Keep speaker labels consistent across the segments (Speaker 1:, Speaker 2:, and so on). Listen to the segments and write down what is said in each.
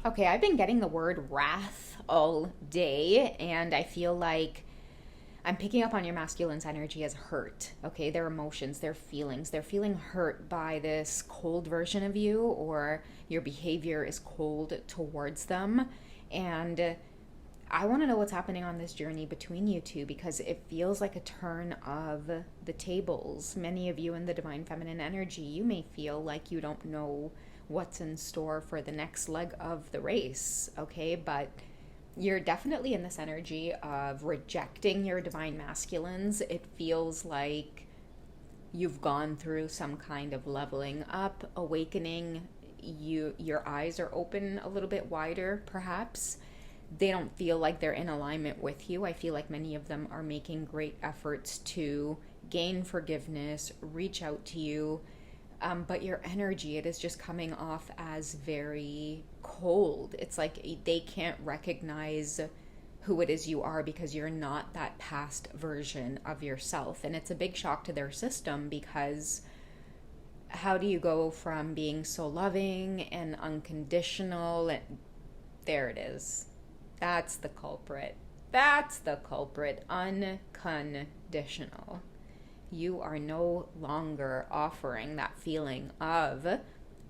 Speaker 1: Okay, I've been getting the word wrath all day, and I feel like I'm picking up on your masculine's energy as hurt. Okay, their emotions, their feelings. They're feeling hurt by this cold version of you, or your behavior is cold towards them. And I want to know what's happening on this journey between you two because it feels like a turn of the tables. Many of you in the divine feminine energy, you may feel like you don't know what's in store for the next leg of the race, okay? But you're definitely in this energy of rejecting your divine masculines. It feels like you've gone through some kind of leveling up, awakening. Your eyes are open a little bit wider, perhaps. They don't feel like they're in alignment with you. I feel like many of them are making great efforts to gain forgiveness, reach out to you, but your energy, it is just coming off as very cold. It's like they can't recognize who it is you are because you're not that past version of yourself. And it's a big shock to their system because how do you go from being so loving and unconditional? And there it is. That's the culprit. That's the culprit. Unconditional. You are no longer offering that feeling of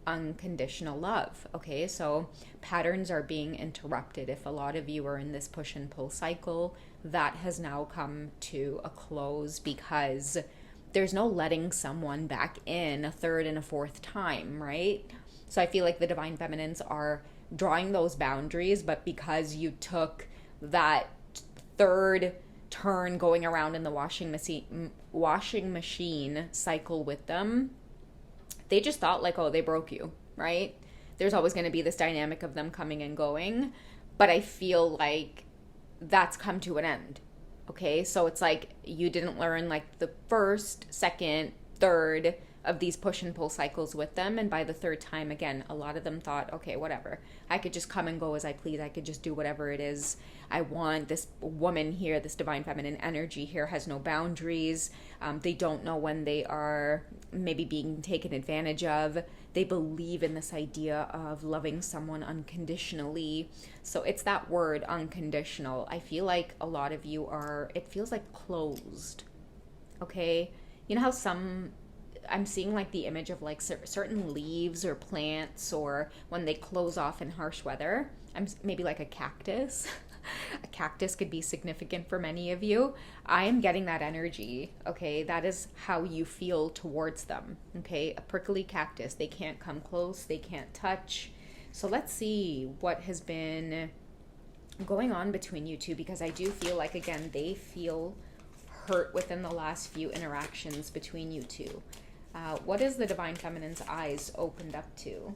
Speaker 1: unconditional love. Okay, so patterns are being interrupted. If a lot of you are in this push and pull cycle, that has now come to a close because there's no letting someone back in a third and a fourth time, right? So I feel like the divine feminines are drawing those boundaries, but because you took that third turn going around in the washing machine cycle with them, they just thought like, oh, they broke you, right? There's always going to be this dynamic of them coming and going, but I feel like that's come to an end. Okay, so it's like you didn't learn like the first, second, third of these push and pull cycles with them, and by the third time, again, a lot of them thought, okay, whatever, I could just come and go as I please, I could just do whatever it is I want. This woman here, this divine feminine energy here, has no boundaries. They don't know when they are maybe being taken advantage of. They believe in this idea of loving someone unconditionally. So it's that word, unconditional. I feel like a lot of you are, it feels like closed. Okay, you know how I'm seeing like the image of like certain leaves or plants, or when they close off in harsh weather. I'm maybe like a cactus. A cactus could be significant for many of you. I am getting that energy. Okay, that is how you feel towards them. Okay, a prickly cactus. They can't come close. They can't touch. So let's see what has been going on between you two, because I do feel like, again, they feel hurt within the last few interactions between you two. What is the divine feminine's eyes opened up to?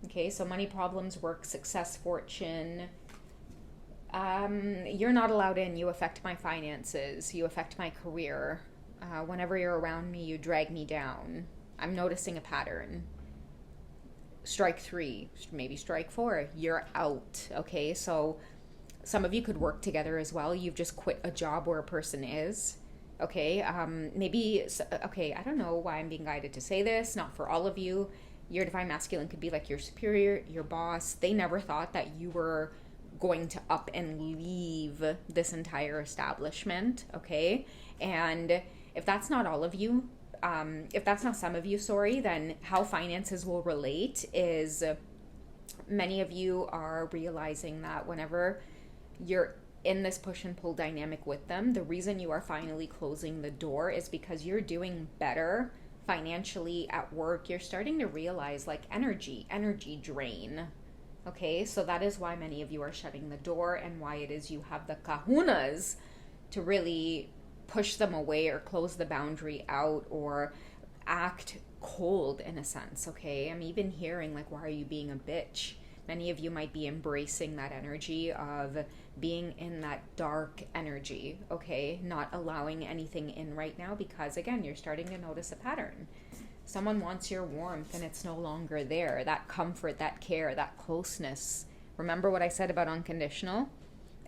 Speaker 1: Okay, so money problems, work, success, fortune. You're not allowed in. You affect my finances. You affect my career. Whenever you're around me, you drag me down. I'm noticing a pattern. Strike 3, maybe strike 4. You're out. Okay, so some of you could work together as well. You've just quit a job where a person is. Okay, okay, I don't know why I'm being guided to say this. Not for all of you. Your divine masculine could be like your superior, your boss. They never thought that you were going to up and leave this entire establishment, okay? And if that's not all of you, if that's not some of you, sorry, then how finances will relate is many of you are realizing that whenever you're in this push and pull dynamic with them, the reason you are finally closing the door is because you're doing better financially at work. You're starting to realize like energy drain. Okay, so that is why many of you are shutting the door, and why it is you have the kahunas to really push them away or close the boundary out or act cold in a sense. Okay, I'm even hearing like, why are you being a bitch? Many of you might be embracing that energy of being in that dark energy, okay? Not allowing anything in right now because, again, you're starting to notice a pattern. Someone wants your warmth and it's no longer there. That comfort, that care, that closeness. Remember what I said about unconditional?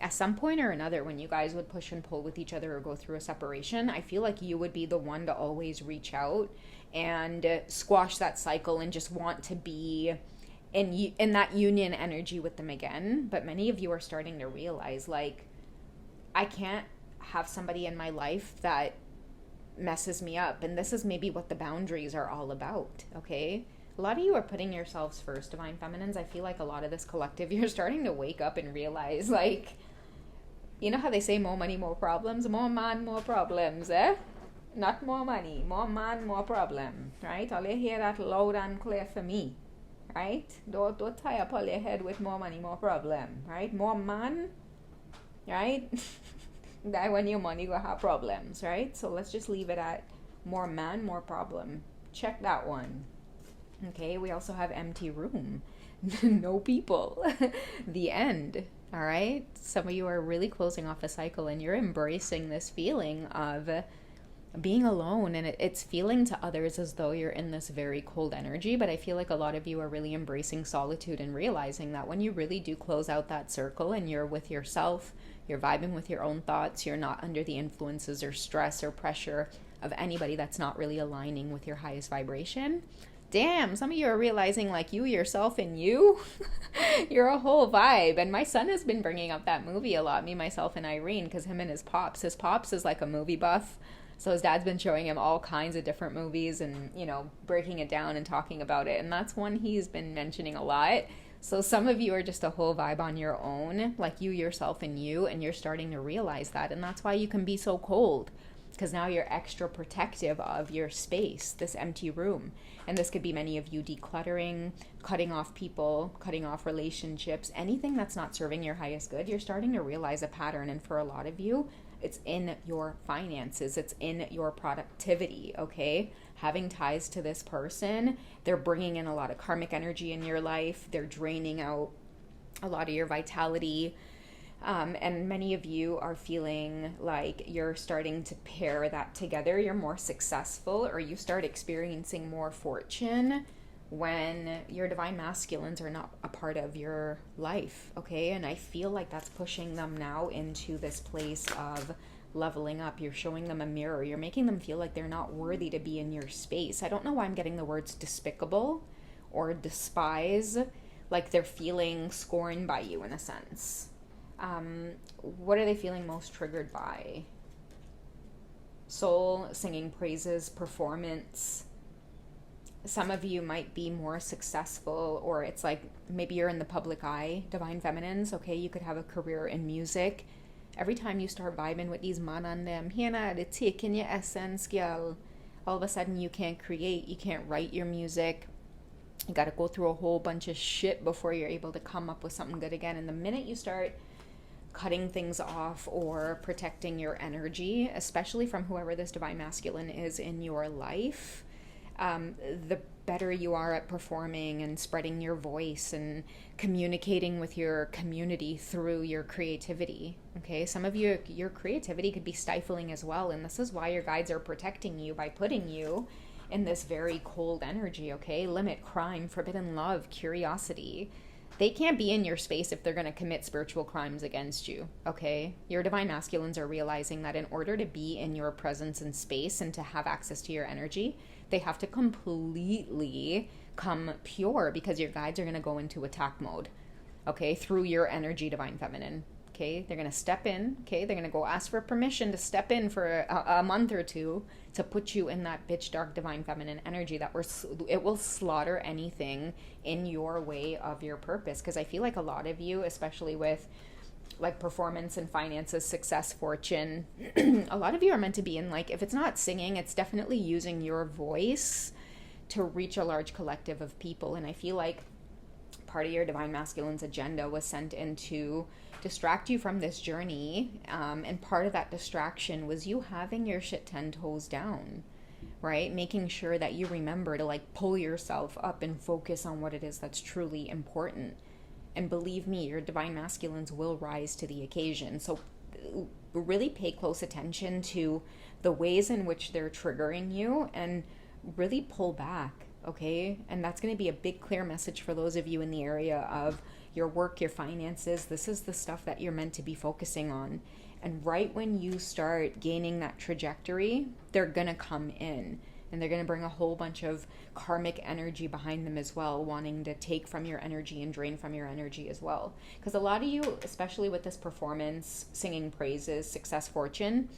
Speaker 1: At some point or another, when you guys would push and pull with each other or go through a separation, I feel like you would be the one to always reach out and squash that cycle and just want to be in that union energy with them again. But many of you are starting to realize, like, I can't have somebody in my life that messes me up. And this is maybe what the boundaries are all about, okay? A lot of you are putting yourselves first, Divine Feminines. I feel like a lot of this collective, you're starting to wake up and realize, like, you know how they say more money, more problems? More man, more problems, eh? Not more money, more man, more problem, right? I'll hear that loud and clear for me, right? Don't tie up all your head with more money, more problem, right? More man, right? That when your money will have problems, right? So let's just leave it at more man, more problem. Check that one. Okay, we also have empty room. No people. The end. All right? Some of you are really closing off a cycle and you're embracing this feeling of being alone, and it's feeling to others as though you're in this very cold energy. But I feel like a lot of you are really embracing solitude and realizing that when you really do close out that circle and you're with yourself, you're vibing with your own thoughts, you're not under the influences or stress or pressure of anybody that's not really aligning with your highest vibration. Damn, some of you are realizing, like, you yourself and you, you're a whole vibe. And my son has been bringing up that movie a lot, Me, Myself, and Irene, because him and his pops is like a movie buff. So his dad's been showing him all kinds of different movies and, you know, breaking it down and talking about it. And that's one he's been mentioning a lot. So some of you are just a whole vibe on your own, like you yourself and you're starting to realize that. And that's why you can be so cold, because now you're extra protective of your space, this empty room. And this could be many of you decluttering, cutting off people, cutting off relationships, anything that's not serving your highest good. You're starting to realize a pattern. And for a lot of you, it's in your finances, it's in your productivity, okay? Having ties to this person, they're bringing in a lot of karmic energy in your life. They're draining out a lot of your vitality. And many of you are feeling like you're starting to pair that together. You're more successful, or you start experiencing more fortune when your divine masculines are not a part of your life, okay? And I feel like that's pushing them now into this place of leveling up. You're showing them a mirror. You're making them feel like they're not worthy to be in your space. I don't know why I'm getting the words despicable or despise, like they're feeling scorned by you in a sense. What are they feeling most triggered by? Soul, singing praises, performance. Some of you might be more successful, or it's like maybe you're in the public eye, Divine Feminines, okay? You could have a career in music. Every time you start vibing with these man on them, here now, they're taking your essence, girl. All of a sudden you can't create, you can't write your music. You got to go through a whole bunch of shit before you're able to come up with something good again. And the minute you start cutting things off or protecting your energy, especially from whoever this divine masculine is in your life, the better you are at performing and spreading your voice and communicating with your community through your creativity. Okay, some of you, your creativity could be stifling as well, and this is why your guides are protecting you by putting you in this very cold energy. Okay, limit, crime, forbidden love, curiosity. They can't be in your space if they're going to commit spiritual crimes against you, okay? Your divine masculines are realizing that in order to be in your presence and space and to have access to your energy, they have to completely come pure, because your guides are going to go into attack mode, okay, through your energy, Divine Feminine, okay? They're going to step in, okay? They're going to go ask for permission to step in for a month or two to put you in that bitch dark Divine Feminine energy that it will slaughter anything in your way of your purpose. Because I feel like a lot of you, especially with like performance and finances, success, fortune, a lot of you are meant to be in, like, if it's not singing, it's definitely using your voice to reach a large collective of people. And I feel like part of your divine masculine's agenda was sent in to distract you from this journey, and part of that distraction was you having your shit 10 toes down, right? Making sure that you remember to like pull yourself up and focus on what it is that's truly important. And believe me, your divine masculines will rise to the occasion. So really pay close attention to the ways in which they're triggering you and really pull back, okay? And that's going to be a big, clear message for those of you in the area of your work, your finances. This is the stuff that you're meant to be focusing on. And right when you start gaining that trajectory, they're going to come in. And they're going to bring a whole bunch of karmic energy behind them as well, wanting to take from your energy and drain from your energy as well. Because a lot of you, especially with this performance, singing praises, success, fortune,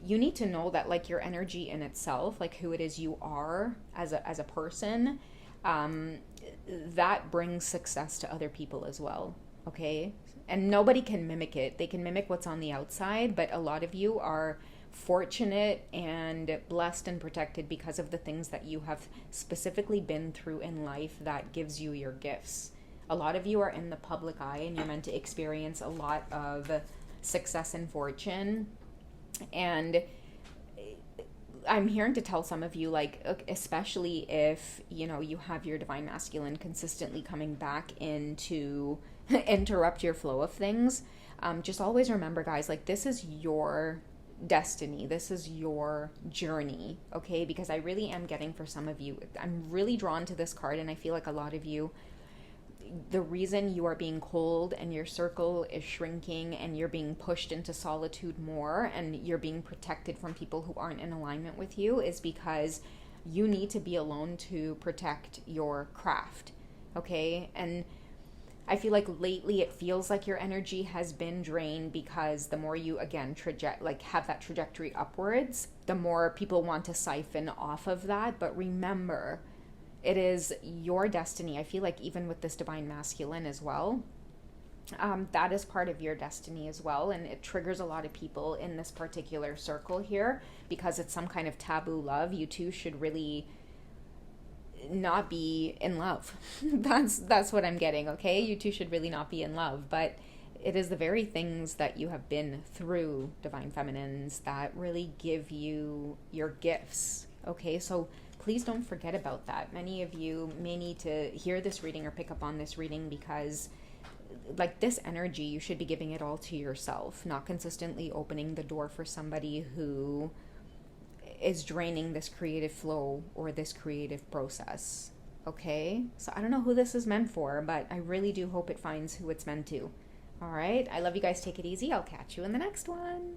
Speaker 1: you need to know that like your energy in itself, like who it is you are as a person, that brings success to other people as well. Okay? And nobody can mimic it. They can mimic what's on the outside, but a lot of you are fortunate and blessed and protected because of the things that you have specifically been through in life that gives you your gifts. A lot of you are in the public eye and you're meant to experience a lot of success and fortune. And I'm here to tell some of you, like, especially if, you know, you have your divine masculine consistently coming back in to interrupt your flow of things, just always remember, guys, like, this is your destiny. This is your journey, okay? Because I really am getting for some of you, I'm really drawn to this card, and I feel like a lot of you, the reason you are being cold and your circle is shrinking and you're being pushed into solitude more and you're being protected from people who aren't in alignment with you is because you need to be alone to protect your craft, okay? And I feel like lately it feels like your energy has been drained because the more you, again, have that trajectory upwards, the more people want to siphon off of that. But remember, it is your destiny. I feel like even with this divine masculine as well, that is part of your destiny as well. And it triggers a lot of people in this particular circle here because it's some kind of taboo love. You two should really not be in love. That's what I'm getting, okay? You two should really not be in love, but it is the very things that you have been through, divine feminines, that really give you your gifts, okay? So please don't forget about that. Many of you may need to hear this reading or pick up on this reading because like this energy, you should be giving it all to yourself, not consistently opening the door for somebody who is draining this creative flow or this creative process, okay? So I don't know who this is meant for, but I really do hope it finds who it's meant to. All right, I love you guys. Take it easy. I'll catch you in the next one.